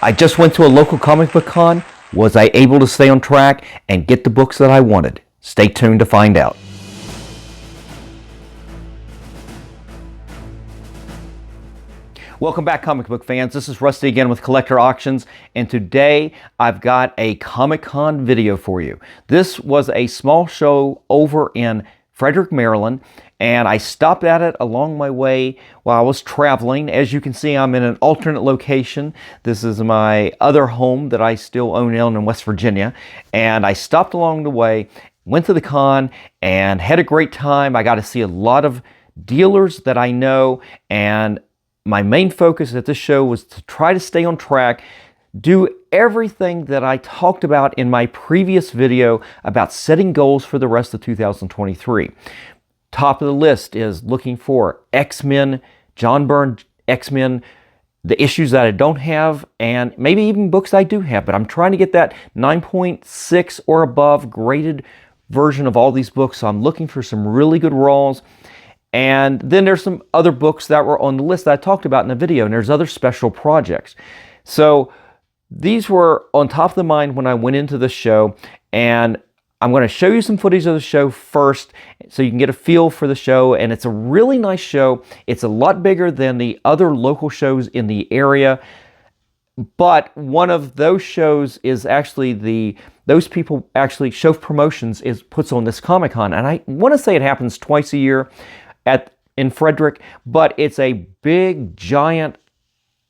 I just went to a local comic book con. Was I able to stay on track and get the books that I wanted? Stay tuned to find out. Welcome back, comic book fans. This is Rusty again with Collector Auctions, and today I've got a Comic-Con video for you. This was a small show over in Frederick, Maryland, and I stopped at it along my way while I was traveling. As you can see, I'm in an alternate location. This is my other home that I still own in West Virginia, and I stopped along the way, went to the con, and had a great time. I got to see a lot of dealers that I know, and my main focus at this show was to try to stay on track, do everything that I talked about in my previous video about setting goals for the rest of 2023. Top of the list is looking for X-Men, John Byrne X-Men, the issues that I don't have, and maybe even books I do have, but I'm trying to get that 9.6 or above graded version of all these books, so I'm looking for some really good raws. And then there's some other books that were on the list that I talked about in the video, and there's other special projects. So these were on top of the mind when I went into the show, and I'm going to show you some footage of the show first so you can get a feel for the show, and it's a really nice show. It's a lot bigger than the other local shows in the area, but one of those shows is actually those people actually, Show Promotions puts on this Comic-Con, and I want to say it happens twice a year in Frederick, but it's a big, giant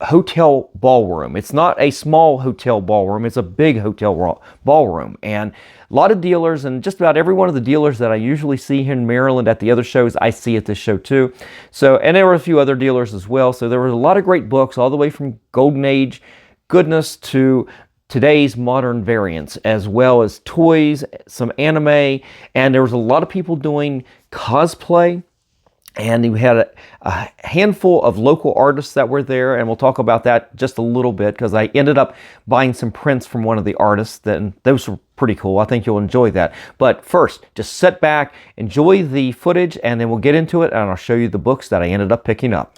hotel ballroom. It's not a small hotel ballroom, it's a big hotel ballroom. And a lot of dealers, and just about every one of the dealers that I usually see here in Maryland at the other shows, I see at this show too. So, and there were a few other dealers as well. So there were a lot of great books, all the way from Golden Age goodness to today's modern variants, as well as toys, some anime, and there was a lot of people doing cosplay. And we had a handful of local artists that were there, and we'll talk about that just a little bit because I ended up buying some prints from one of the artists, and those were pretty cool. I think you'll enjoy that. But first, just sit back, enjoy the footage, and then we'll get into it, and I'll show you the books that I ended up picking up.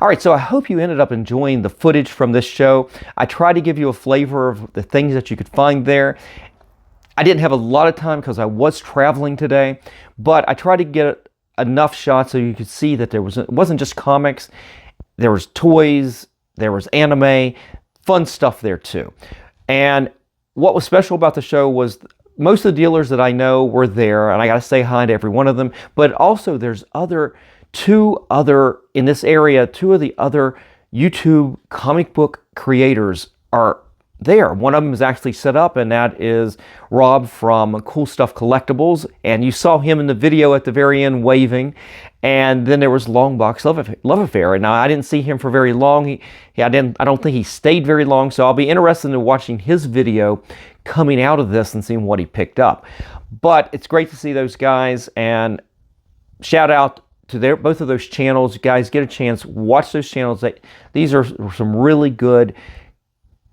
All right, so I hope you ended up enjoying the footage from this show. I tried to give you a flavor of the things that you could find there. I didn't have a lot of time because I was traveling today, but I tried to get enough shots so you could see that it wasn't just comics. There was toys, there was anime, fun stuff there too. And what was special about the show was most of the dealers that I know were there, and I got to say hi to every one of them. But also there's two of the other YouTube comic book creators are there. One of them is actually set up, and that is Rob from Cool Stuff Collectibles, and you saw him in the video at the very end waving. And then there was Longbox Love Affair, and now I didn't see him for very long. I don't think he stayed very long, so I'll be interested in watching his video coming out of this and seeing what he picked up. But it's great to see those guys, and shout out to both of those channels. Guys, get a chance, watch those channels. These are some really good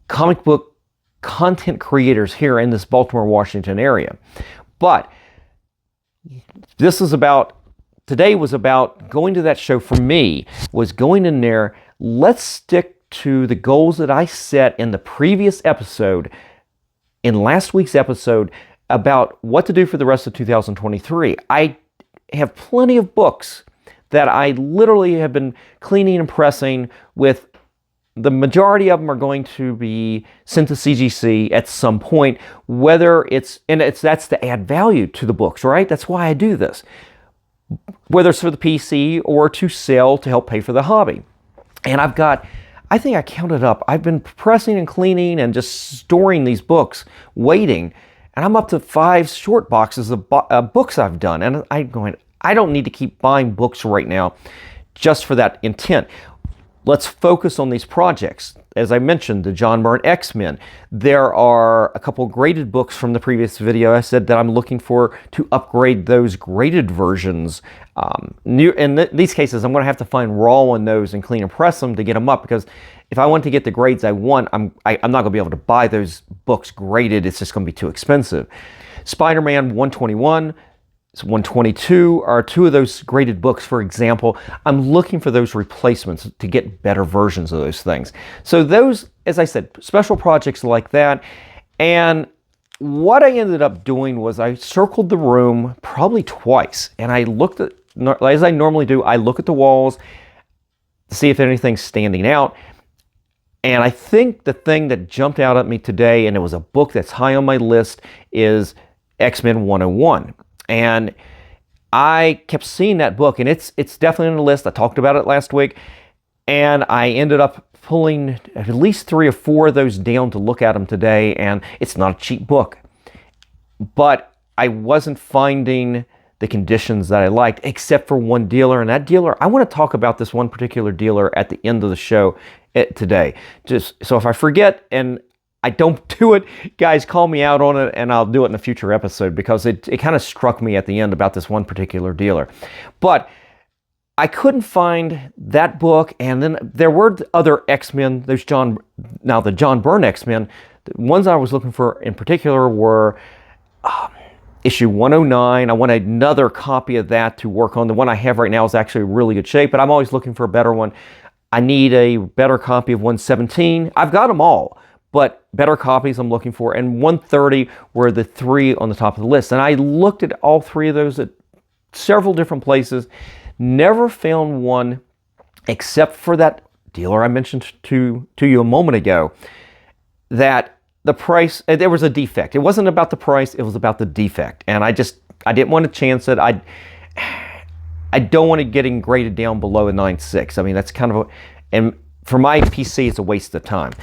comic book content creators here in this Baltimore, Washington area. But today was about going to that show. For me, was going in there. Let's stick to the goals that I set in the previous episode, in last week's episode, about what to do for the rest of 2023. I have plenty of books that I literally have been cleaning and pressing with. The majority of them are going to be sent to CGC at some point, that's to add value to the books, right? That's why I do this. Whether it's for the PC or to sell to help pay for the hobby. And I think I counted up, I've been pressing and cleaning and just storing these books, waiting, and I'm up to 5 short boxes of books I've done. And I don't need to keep buying books right now just for that intent. Let's focus on these projects. As I mentioned, the John Byrne X-Men. There are a couple graded books from the previous video. I said that I'm looking to upgrade those graded versions. In these cases, I'm going to have to find raw on those and clean and press them to get them up, because if I want to get the grades I want, I'm not going to be able to buy those books graded. It's just going to be too expensive. Spider-Man 121. 122 are 2 of those graded books, for example. I'm looking for those replacements to get better versions of those things. So those, as I said, special projects like that. And what I ended up doing was I circled the room probably twice, and I looked at, as I normally do, I look at the walls to see if anything's standing out. And I think the thing that jumped out at me today, and it was a book that's high on my list, is X-Men 101. And I kept seeing that book, and it's definitely on the list. I talked about it last week, and I ended up pulling at least 3 or 4 of those down to look at them today, and it's not a cheap book. But I wasn't finding the conditions that I liked, except for one dealer, and that dealer, I want to talk about this one particular dealer at the end of the show today. Just so if I forget and I don't do it, guys, call me out on it, and I'll do it in a future episode, because it kind of struck me at the end about this one particular dealer. But I couldn't find that book, and then there were other X-Men. There's the John Byrne X-Men. The ones I was looking for in particular were issue 109. I wanted another copy of that to work on. The one I have right now is actually in really good shape, but I'm always looking for a better one. I need a better copy of 117. I've got them all, but better copies I'm looking for. And 130 were the 3 on the top of the list. And I looked at all 3 of those at several different places, never found one except for that dealer I mentioned to you a moment ago, that the price, there was a defect. It wasn't about the price, it was about the defect. And I didn't want to chance it. I don't want it getting graded down below a 9.6. I mean, that's kind of and for my PC, it's a waste of time.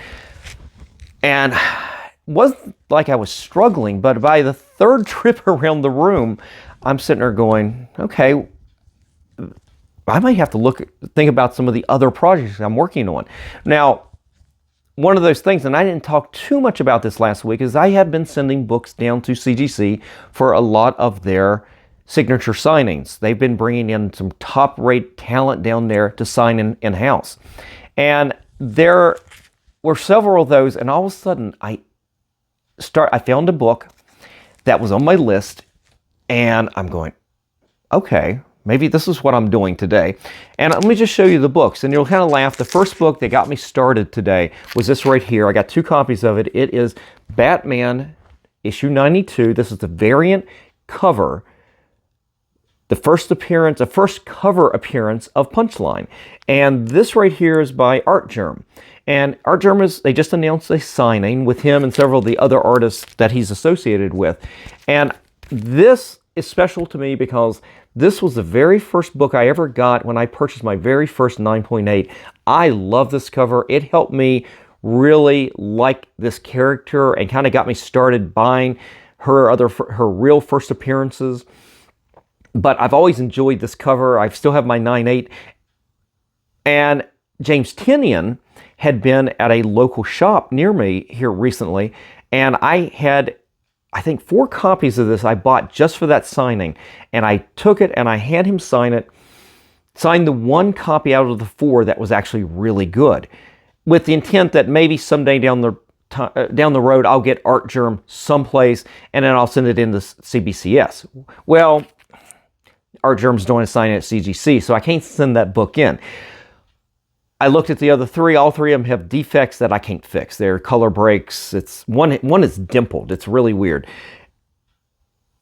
And it wasn't like I was struggling, but by the 3rd trip around the room, I'm sitting there going, okay, I might have to think about some of the other projects I'm working on. Now, one of those things, and I didn't talk too much about this last week, is I have been sending books down to CGC for a lot of their signature signings. They've been bringing in some top-rate talent down there to sign in-house. And there were several of those, and all of a sudden I found a book that was on my list, and I'm going, okay, maybe this is what I'm doing today. And let me just show you the books, and you'll kind of laugh. The first book that got me started today was this right here. I got 2 copies of it. It is Batman issue 92. This is the variant cover. The first cover appearance of Punchline. And this right here is by Artgerm. And Artgerm they just announced a signing with him and several of the other artists that he's associated with. And this is special to me because this was the very first book I ever got when I purchased my very first 9.8. I love this cover. It helped me really like this character and kind of got me started buying her real first appearances. But I've always enjoyed this cover. I still have my 9.8. And James Tynion had been at a local shop near me here recently, and I had, I think, 4 copies of this I bought just for that signing. And I took it and I had him sign it, signed the 1 copy out of the 4 that was actually really good, with the intent that maybe someday down the road I'll get Artgerm someplace and then I'll send it into CBCS. Well, Artgerm's doing a signing at CGC, so I can't send that book in. I looked at the other 3. All 3 of them have defects that I can't fix. They're color breaks. One is dimpled. It's really weird.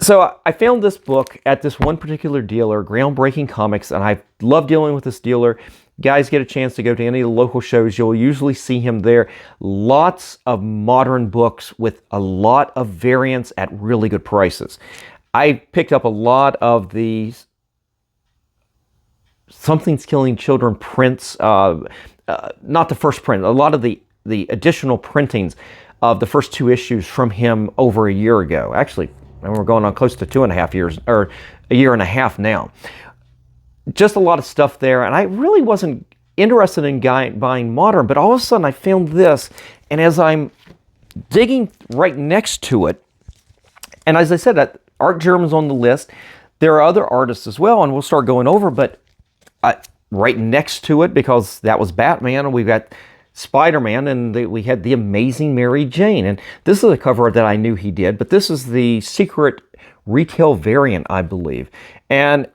So I found this book at this one particular dealer, Groundbreaking Comics, and I love dealing with this dealer. Guys, get a chance to go to any of the local shows, you'll usually see him there. Lots of modern books with a lot of variants at really good prices. I picked up a lot of these Something's Killing Children prints, not the first print, a lot of the additional printings of the first 2 issues from him over a year ago. Actually, we're going on close to 2.5 years, or a year and a half now. Just a lot of stuff there, and I really wasn't interested in buying modern, but all of a sudden I found this, and as I'm digging right next to it, and as I said, that Artgerm's on the list, there are other artists as well, and we'll start going over, but right next to it, because that was Batman, and we've got Spider-Man, and we had the Amazing Mary Jane. And this is a cover that I knew he did, but this is the secret retail variant, I believe. And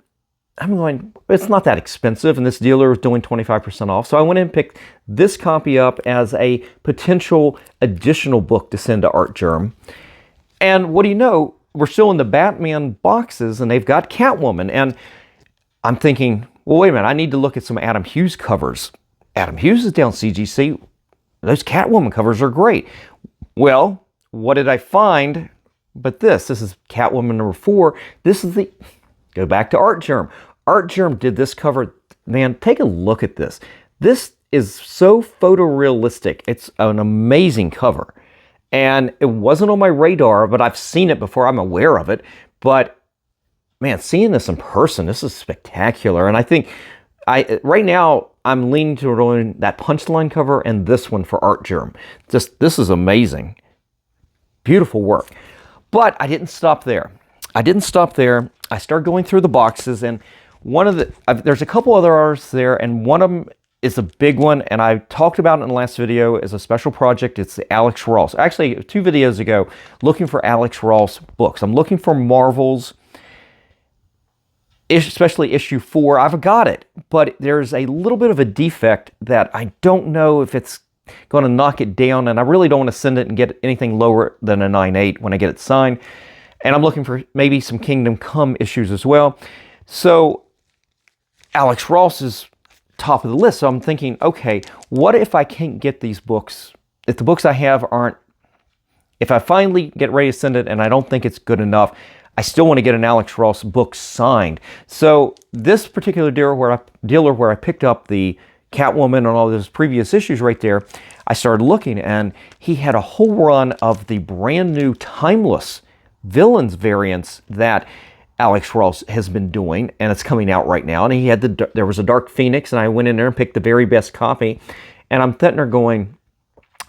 I'm going, it's not that expensive, and this dealer was doing 25% off. So I went and picked this copy up as a potential additional book to send to Artgerm. And what do you know, we're still in the Batman boxes, and they've got Catwoman. And I'm thinking, well, wait a minute, I need to look at some Adam Hughes covers. Adam Hughes is down CGC. Those Catwoman covers are great. Well, what did I find? But this is Catwoman number 4. This is go back to Artgerm. Artgerm did this cover. Man, take a look at this. This is so photorealistic. It's an amazing cover. And it wasn't on my radar, but I've seen it before. I'm aware of it. But man, seeing this in person, this is spectacular. And I think right now I'm leaning toward that Punchline cover and this one for Artgerm. This is amazing. Beautiful work. But I didn't stop there. I started going through the boxes, and there's a couple other artists there, and one of them is a big one, and I talked about it in the last video as a special project. It's the Alex Ross. Actually, 2 videos ago, looking for Alex Ross books. I'm looking for Marvel's, especially issue 4. I've got it, but there's a little bit of a defect that I don't know if it's going to knock it down, and I really don't want to send it and get anything lower than a 9.8 when I get it signed. And I'm looking for maybe some Kingdom Come issues as well. So Alex Ross is top of the list. So I'm thinking, okay, what if I can't get these books? If the books I have aren't, if I finally get ready to send it and I don't think it's good enough, I still want to get an Alex Ross book signed. So this particular dealer where I picked up the Catwoman and all those previous issues right there, I started looking, and he had a whole run of the brand new Timeless Villains variants that Alex Ross has been doing, and it's coming out right now. And he had there was a Dark Phoenix, and I went in there and picked the very best copy. And I'm sitting there going,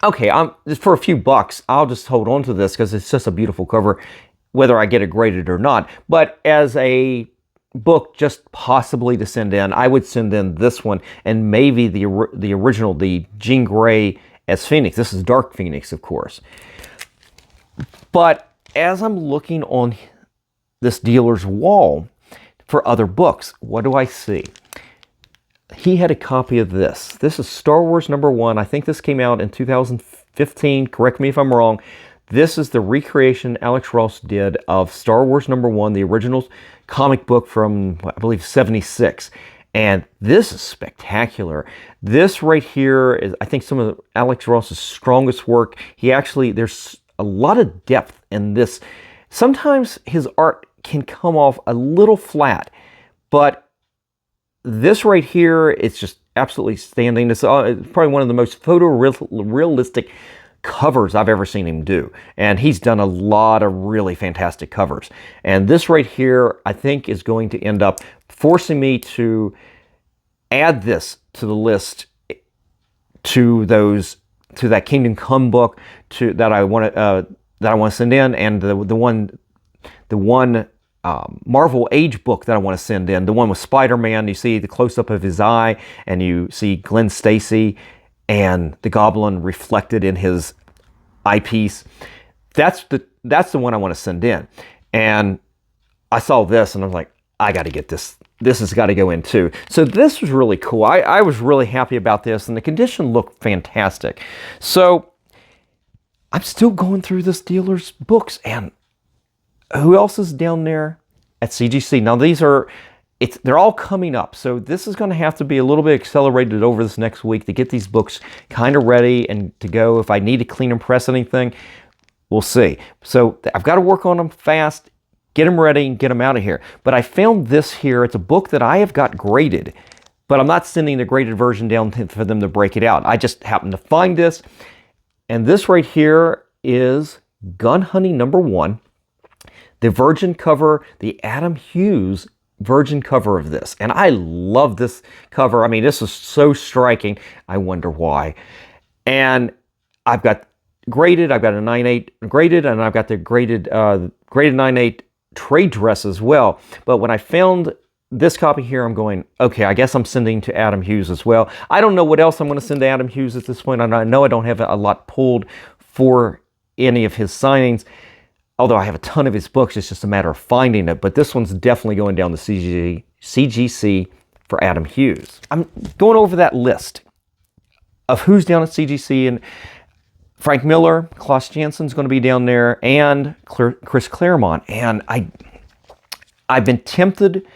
okay, just for a few bucks, I'll just hold on to this because it's just a beautiful cover, whether I get it graded or not. But as a book just possibly to send in, I would send in this one, and maybe the original, the Jean Grey as Phoenix. This is Dark Phoenix, of course. But as I'm looking on this dealer's wall for other books. What do I see? He had a copy of this. This is Star Wars #1. I think this came out in 2015. Correct me if I'm wrong. This is the recreation Alex Ross did of Star Wars #1, the original comic book from, I believe, 76. And this is spectacular. This right here is, I think, some of Alex Ross's strongest work. There's a lot of depth in this. Sometimes his art can come off a little flat, but this right here, it's just absolutely standing. It's probably one of the most photorealistic covers I've ever seen him do. And he's done a lot of really fantastic covers. And this right here, I think, is going to end up forcing me to add this to the list, to that Kingdom Come book that I want to send in, and the one Marvel Age book that I want to send in, the one with Spider-Man. You see the close-up of his eye, and you see Gwen Stacy and the Goblin reflected in his eyepiece. That's the one I want to send in. And I saw this, and I was like, I got to get this. This has got to go in too. So this was really cool. I was really happy about this, and the condition looked fantastic. So I'm still going through this dealer's books, and who else is down there at CGC? Now they're all coming up, so this is going to have to be a little bit accelerated over this next week to get these books kind of ready and to go. If I need to clean and press anything, we'll see. So I've got to work on them fast, get them ready, and get them out of here. But I found this here. It's a book that I have got graded, but I'm not sending the graded version down for them to break it out. I just happened to find this, and this right here is Gun Hunting #1. The Virgin cover, the Adam Hughes Virgin cover of this. And I love this cover. I mean, this is so striking. I wonder why. And I've got graded, I've got a 9.8 graded, and I've got the graded 9.8 trade dress as well. But when I found this copy here, I'm going, okay, I guess I'm sending to Adam Hughes as well. I don't know what else I'm going to send to Adam Hughes at this point. I know I don't have a lot pulled for any of his signings, although I have a ton of his books. It's just a matter of finding it. But this one's definitely going down the CGC for Adam Hughes. I'm going over that list of who's down at CGC, and Frank Miller, Klaus Jansson's going to be down there, and Chris Claremont. And I've been tempted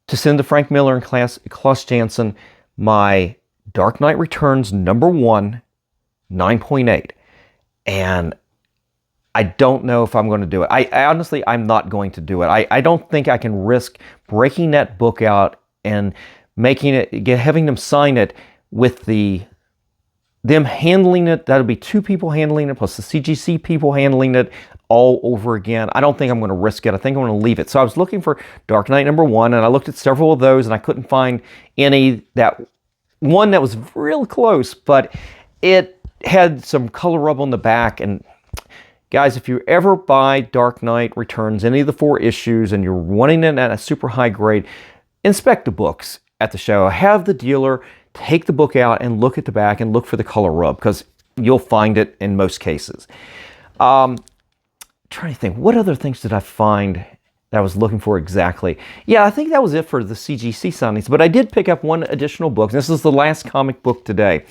to send to Frank Miller and Klaus Jansson my Dark Knight Returns #1 9.8. And I don't know if I'm going to do it. I honestly, I'm not going to do it. I don't think I can risk breaking that book out and having them sign it with them handling it. That'll be 2 people handling it, plus the CGC people handling it all over again. I don't think I'm going to risk it. I think I'm going to leave it. So I was looking for Dark Knight #1, and I looked at several of those, and I couldn't find any. That one that was real close, but it had some color rub on the back. And guys, if you ever buy Dark Knight Returns, any of the 4 issues, and you're wanting it at a super high grade, inspect the books at the show. Have the dealer take the book out and look at the back and look for the color rub, because you'll find it in most cases. Trying to think, what other things did I find that I was looking for exactly? Yeah, I think that was it for the CGC signings, but I did pick up one additional book. This is the last comic book today,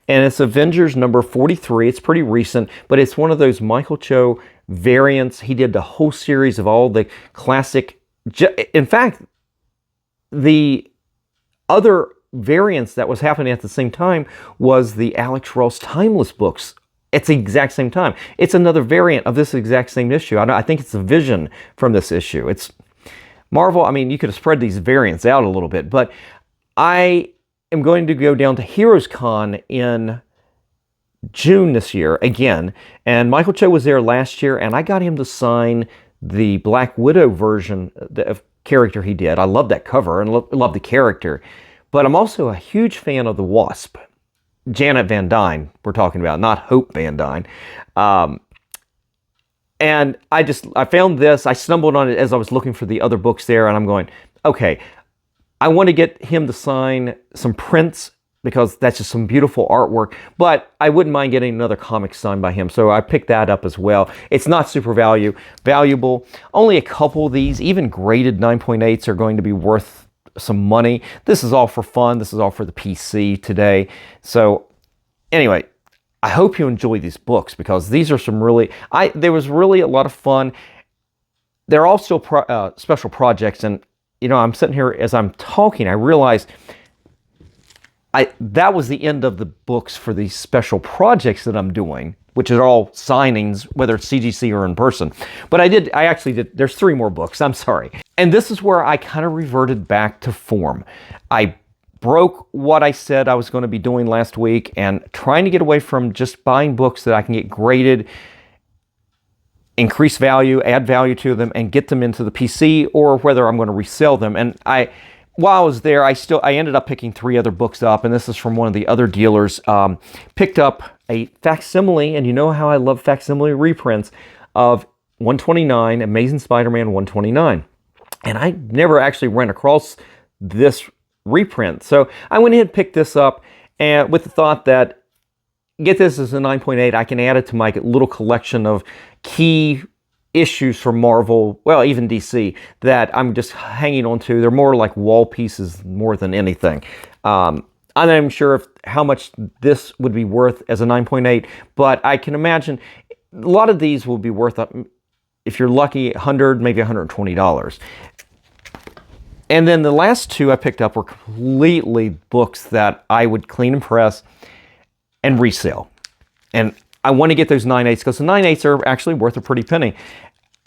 and it's Avengers #43. It's pretty recent, but it's one of those Michael Cho variants. He did the whole series of all the classic. In fact, the other variants that was happening at the same time was the Alex Ross Timeless books. It's the exact same time. It's another variant of this exact same issue. I think it's a vision from this issue. It's Marvel. I mean, you could have spread these variants out a little bit, but I am going to go down to Heroes Con in June this year again, and Michael Cho was there last year, and I got him to sign the Black Widow version of character he did. I love that cover and love the character, but I'm also a huge fan of the Wasp. Janet Van Dyne, we're talking about, not Hope Van Dyne. And I found this. I stumbled on it as I was looking for the other books there, and I'm going, okay, I want to get him to sign some prints because that's just some beautiful artwork, but I wouldn't mind getting another comic signed by him, so I picked that up as well. It's not super valuable. Only a couple of these, even graded 9.8s, are going to be worth some money. This is all for fun. This is all for the PC today. So anyway, I hope you enjoy these books, because these are some really, there was really a lot of fun. They're all still special projects, and you know, I'm sitting here as I'm talking, I realized that was the end of the books for these special projects that I'm doing, which are all signings, whether it's CGC or in person. But I actually did, there's 3 more books, I'm sorry. And this is where I kind of reverted back to form. I broke what I said I was going to be doing last week, and trying to get away from just buying books that I can get graded, increase value, add value to them, and get them into the PC, or whether I'm going to resell them. And while I was there, I ended up picking 3 other books up, and this is from one of the other dealers. Picked up a facsimile, and you know how I love facsimile reprints, of 129, Amazing Spider-Man 129. And I never actually ran across this reprint. So I went ahead and picked this up, and with the thought that, get this as a 9.8, I can add it to my little collection of key issues from Marvel, well, even DC, that I'm just hanging on to. They're more like wall pieces more than anything. I'm not even sure how much this would be worth as a 9.8, but I can imagine a lot of these will be worth, if you're lucky, $100, maybe $120. And then the last 2 I picked up were completely books that I would clean and press and resell. And I want to get those 9.8s, because the 9.8s are actually worth a pretty penny.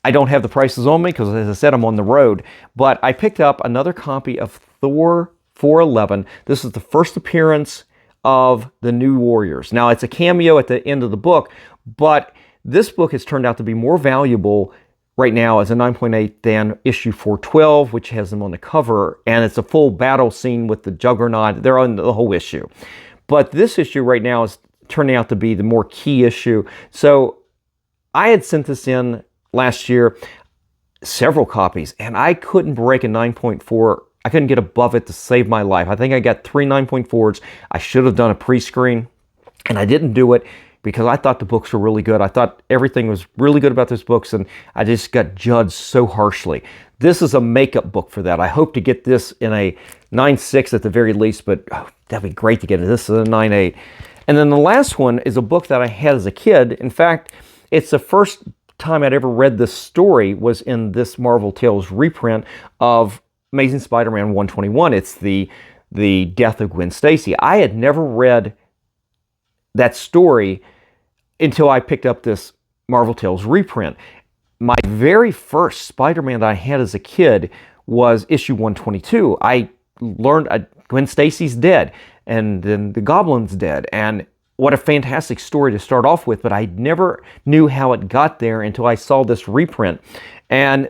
I don't have the prices on me, because as I said, I'm on the road. But I picked up another copy of Thor 411. This is the first appearance of the New Warriors. Now, it's a cameo at the end of the book, but this book has turned out to be more valuable right now as a 9.8 than issue 412, which has them on the cover, and it's a full battle scene with the Juggernaut. They're on the whole issue. But this issue right now is turning out to be the more key issue. So I had sent this in last year, several copies, and I couldn't break a 9.4. I couldn't get above it to save my life. I think I got 3 9.4s. I should have done a pre-screen, and I didn't do it because I thought the books were really good. I thought everything was really good about those books, and I just got judged so harshly. This is a makeup book for that. I hope to get this in a 9.6 at the very least, but that'd be great to get it. This is a 9.8. And then the last one is a book that I had as a kid. In fact, it's the first time I'd ever read this story was in this Marvel Tales reprint of Amazing Spider-Man 121. It's the death of Gwen Stacy. I had never read that story until I picked up this Marvel Tales reprint. My very first Spider-Man that I had as a kid was issue 122. I learned Gwen Stacy's dead, and then the Goblin's dead, and what a fantastic story to start off with, but I never knew how it got there until I saw this reprint. And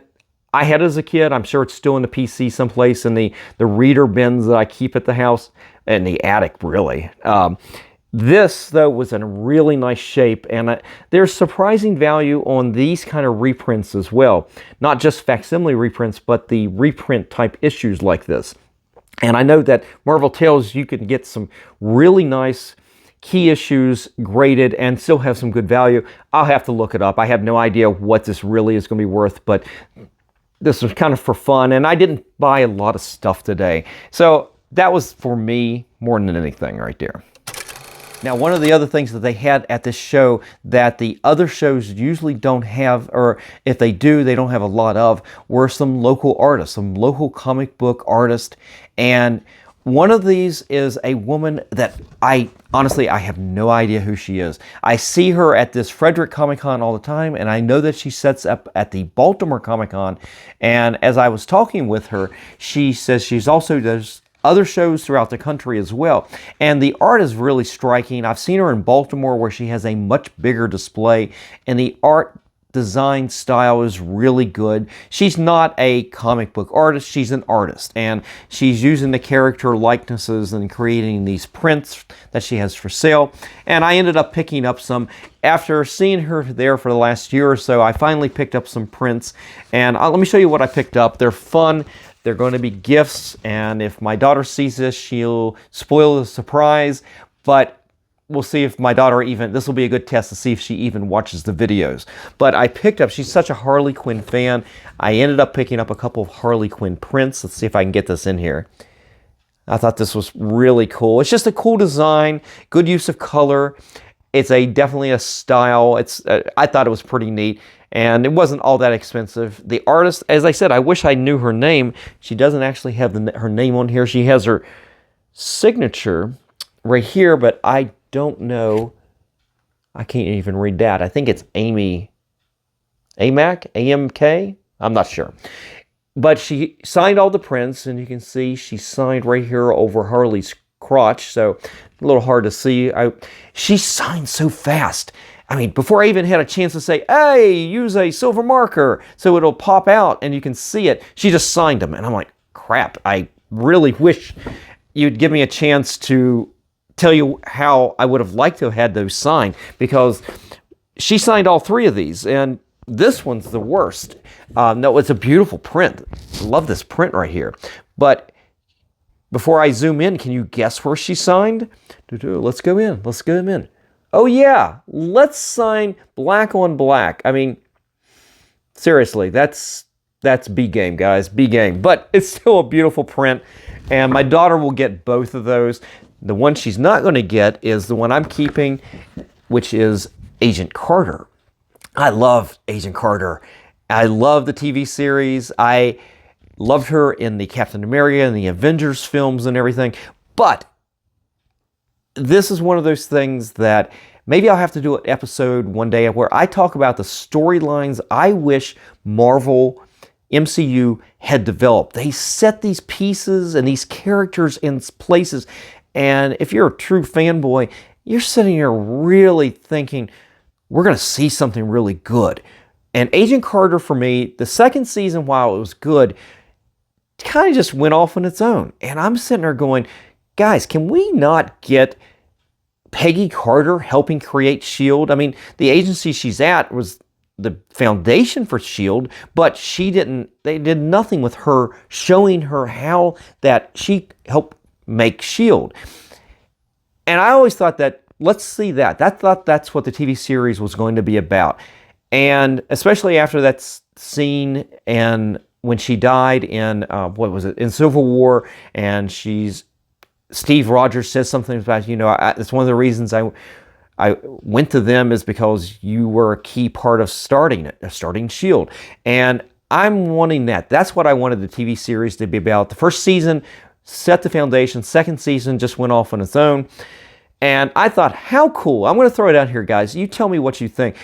I had it as a kid. I'm sure it's still in the PC someplace in the reader bins that I keep at the house, in the attic, really. This, though, was in a really nice shape, and there's surprising value on these kind of reprints as well. Not just facsimile reprints, but the reprint type issues like this. And I know that Marvel Tales, you can get some really nice key issues graded and still have some good value. I'll have to look it up. I have no idea what this really is going to be worth, but this was kind of for fun, and I didn't buy a lot of stuff today. So that was for me more than anything right there. Now, one of the other things that they had at this show that the other shows usually don't have, or if they do, they don't have a lot of, were some local artists, some local comic book artists. And one of these is a woman that honestly, I have no idea who she is. I see her at this Frederick Comic-Con all the time, and I know that she sets up at the Baltimore Comic-Con. And as I was talking with her, she says she's also does other shows throughout the country as well. And the art is really striking. I've seen her in Baltimore where she has a much bigger display, and the art design style is really good. She's not a comic book artist, she's an artist, and she's using the character likenesses and creating these prints that she has for sale. And I ended up picking up some. After seeing her there for the last year or so, I finally picked up some prints, and let me show you what I picked up. They're fun. They're going to be gifts, and if my daughter sees this, she'll spoil the surprise, but we'll see if my daughter even, this will be a good test to see if she even watches the videos. But I picked up, she's such a Harley Quinn fan, I ended up picking up a couple of Harley Quinn prints. Let's see if I can get this in here. I thought this was really cool. It's just a cool design, good use of color. It's definitely a style. I thought it was pretty neat, and it wasn't all that expensive. The artist, as I said, I wish I knew her name. She doesn't actually have her name on here. She has her signature right here, but I don't know. I can't even read that. I think it's Amy Amac, AMK. I'm not sure. But she signed all the prints, and you can see she signed right here over Harley's crotch, so a little hard to see. She signed so fast. I mean, before I even had a chance to say, hey, use a silver marker so it'll pop out and you can see it, she just signed them. And I'm like, crap, I really wish you'd give me a chance to tell you how I would have liked to have had those signed, because she signed all 3 of these, and this one's the worst. No, it's a beautiful print. Love this print right here. But before I zoom in, can you guess where she signed? Let's go in. Let's go in. Oh yeah, let's sign black on black. I mean, seriously, that's B game, guys. B game. But it's still a beautiful print, and my daughter will get both of those. The one she's not going to get is the one I'm keeping, which is Agent Carter. I love Agent Carter. I love the TV series. I loved her in the Captain America and the Avengers films and everything. But this is one of those things that maybe I'll have to do an episode one day where I talk about the storylines I wish Marvel MCU had developed. They set these pieces and these characters in places, and if you're a true fanboy, you're sitting here really thinking, we're going to see something really good. And Agent Carter, for me, the second season, while it was good, kind of just went off on its own. And I'm sitting there going, guys, can we not get Peggy Carter helping create S.H.I.E.L.D.? I mean, the agency she's at was the foundation for S.H.I.E.L.D., but they did nothing with her, showing her how that she helped make S.H.I.E.L.D. And I always thought that, let's see that. I thought that's what the TV series was going to be about. And especially after that scene and when she died in, in Civil War, and Steve Rogers says something about, it's one of the reasons I went to them is because you were a key part of starting S.H.I.E.L.D. And I'm wanting that. That's what I wanted the TV series to be about. The first season set the foundation. Second season just went off on its own. And I thought, how cool. I'm going to throw it out here, guys. You tell me what you think.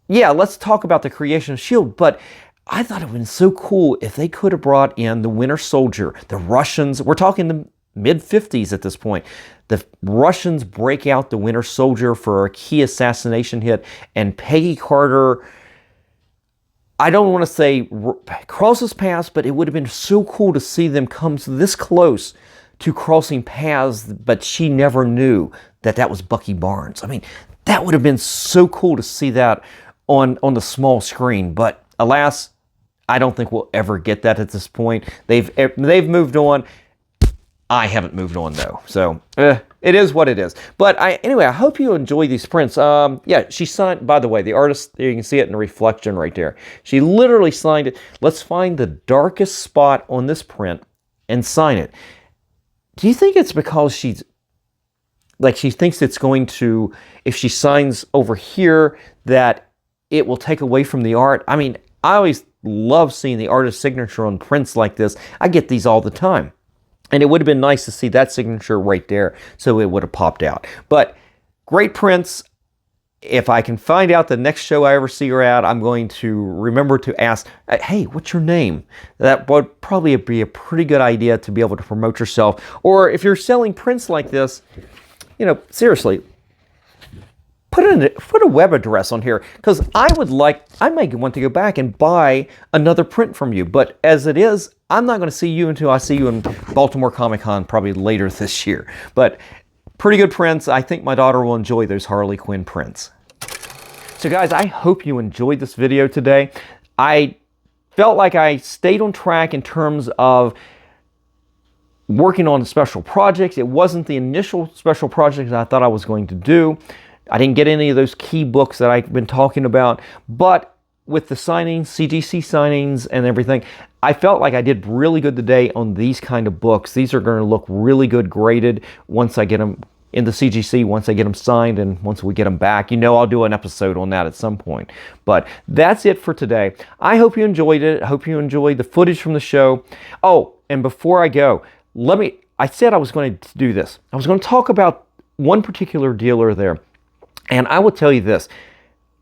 Yeah, let's talk about the creation of S.H.I.E.L.D., but I thought it would have been so cool if they could have brought in the Winter Soldier, the Russians. We're talking the mid-50s at this point. The Russians break out the Winter Soldier for a key assassination hit, and Peggy Carter, I don't want to say crosses paths, but it would have been so cool to see them come this close to crossing paths, but she never knew that was Bucky Barnes. I mean, that would have been so cool to see that on the small screen, but alas, I don't think we'll ever get that at this point. They've moved on. I haven't moved on though, so it is what it is. But anyway, I hope you enjoy these prints. Yeah, she signed. By the way, the artist, you can see it in the reflection right there. She literally signed it. Let's find the darkest spot on this print and sign it. Do you think it's because she thinks it's going to, if she signs over here, that it will take away from the art? I mean, I always love seeing the artist's signature on prints like this. I get these all the time. And it would have been nice to see that signature right there, so it would have popped out. But great prints. If I can find out the next show I ever see her at, I'm going to remember to ask, hey, what's your name? That would probably be a pretty good idea to be able to promote yourself. Or if you're selling prints like this, seriously, put a web address on here, because I might want to go back and buy another print from you. But as it is, I'm not going to see you until I see you in Baltimore Comic-Con probably later this year. But pretty good prints. I think my daughter will enjoy those Harley Quinn prints. So guys, I hope you enjoyed this video today. I felt like I stayed on track in terms of working on special projects. It wasn't the initial special projects I thought I was going to do. I didn't get any of those key books that I've been talking about, but with the signings, CGC signings and everything, I felt like I did really good today on these kind of books. These are going to look really good graded once I get them in the CGC, once I get them signed and once we get them back. You know, I'll do an episode on that at some point. But that's it for today. I hope you enjoyed it. I hope you enjoyed the footage from the show. Oh, and before I go, I said I was going to do this. I was going to talk about one particular dealer there. And I will tell you this.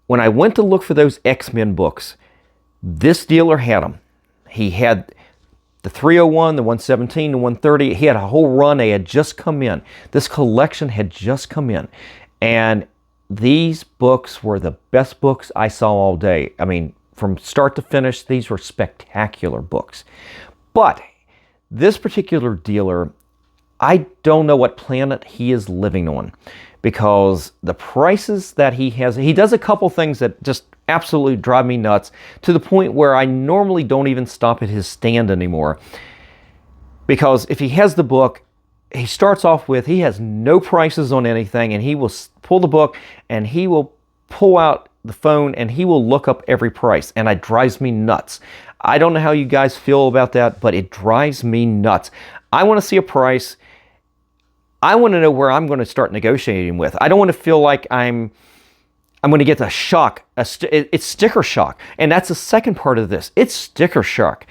When I went to look for those X-Men books, this dealer had them. He had the 301, the 117, the 130. He had a whole run. They had just come in. This collection had just come in. And these books were the best books I saw all day. I mean, from start to finish, these were spectacular books. But this particular dealer, I don't know what planet he is living on, because the prices that he has, he does a couple things that just absolutely drive me nuts, to the point where I normally don't even stop at his stand anymore. Because if he has the book, he starts off with, he has no prices on anything, and he will pull the book and he will pull out the phone and he will look up every price, and it drives me nuts. I don't know how you guys feel about that, but it drives me nuts. I want to see a price. I want to know where I'm going to start negotiating with. I don't want to feel like I'm going to get the shock. It's sticker shock. And that's the second part of this. It's sticker shock.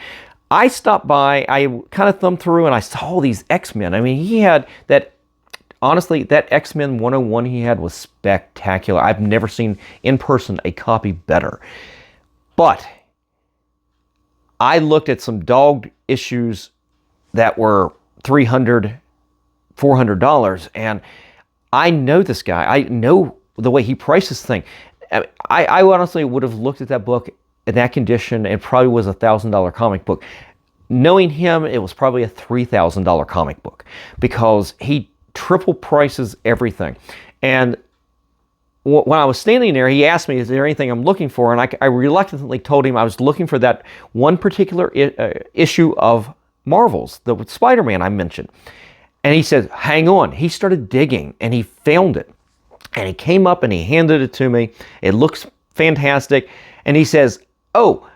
I stopped by, I kind of thumbed through, and I saw all these X-Men. I mean, he had that, honestly, that X-Men 101 he had was spectacular. I've never seen in person a copy better. But I looked at some dogged issues that were $300, $400, and I know this guy. I know the way he prices things. I honestly would have looked at that book in that condition. It probably was a $1,000 comic book. Knowing him, it was probably a $3,000 comic book, because he triple prices everything. And when I was standing there, he asked me, is there anything I'm looking for? And I reluctantly told him I was looking for that one particular issue of Marvel's, the Spider-Man I mentioned. And he said, hang on. He started digging and he found it. And he came up and he handed it to me. It looks fantastic. And he says, oh,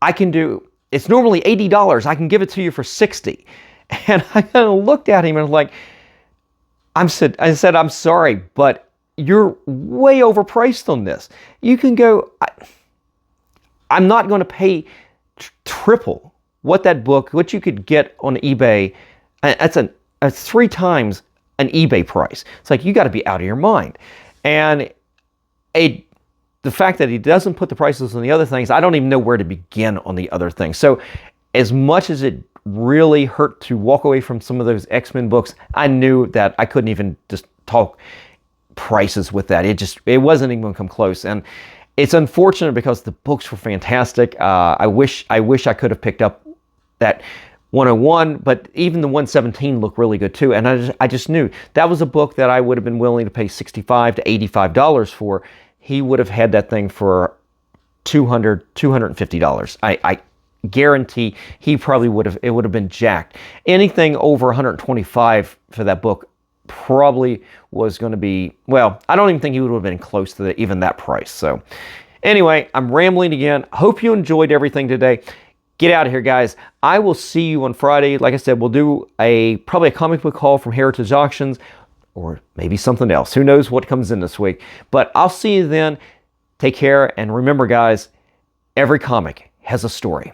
it's normally $80. I can give it to you for $60. And I kind of looked at him and was like, I said, I'm sorry, but you're way overpriced on this. You can go, I'm not going to pay triple what you could get on eBay. That's 3 times an eBay price. It's like, you got to be out of your mind. And the fact that he doesn't put the prices on the other things, I don't even know where to begin on the other things. So as much as it really hurt to walk away from some of those X-Men books, I knew that I couldn't even just talk prices with that. It wasn't even going to come close. And it's unfortunate because the books were fantastic. I wish I could have picked up that 101, but even the 117 looked really good too. And I just knew that was a book that I would have been willing to pay $65 to $85 for. He would have had that thing for $200, $250. I guarantee he probably it would have been jacked. Anything over $125 for that book probably was going to be, well, I don't even think he would have been close to even that price. So anyway, I'm rambling again. Hope you enjoyed everything today. Get out of here, guys. I will see you on Friday. Like I said, we'll do probably a comic book haul from Heritage Auctions, or maybe something else. Who knows what comes in this week. But I'll see you then. Take care. And remember, guys, every comic has a story.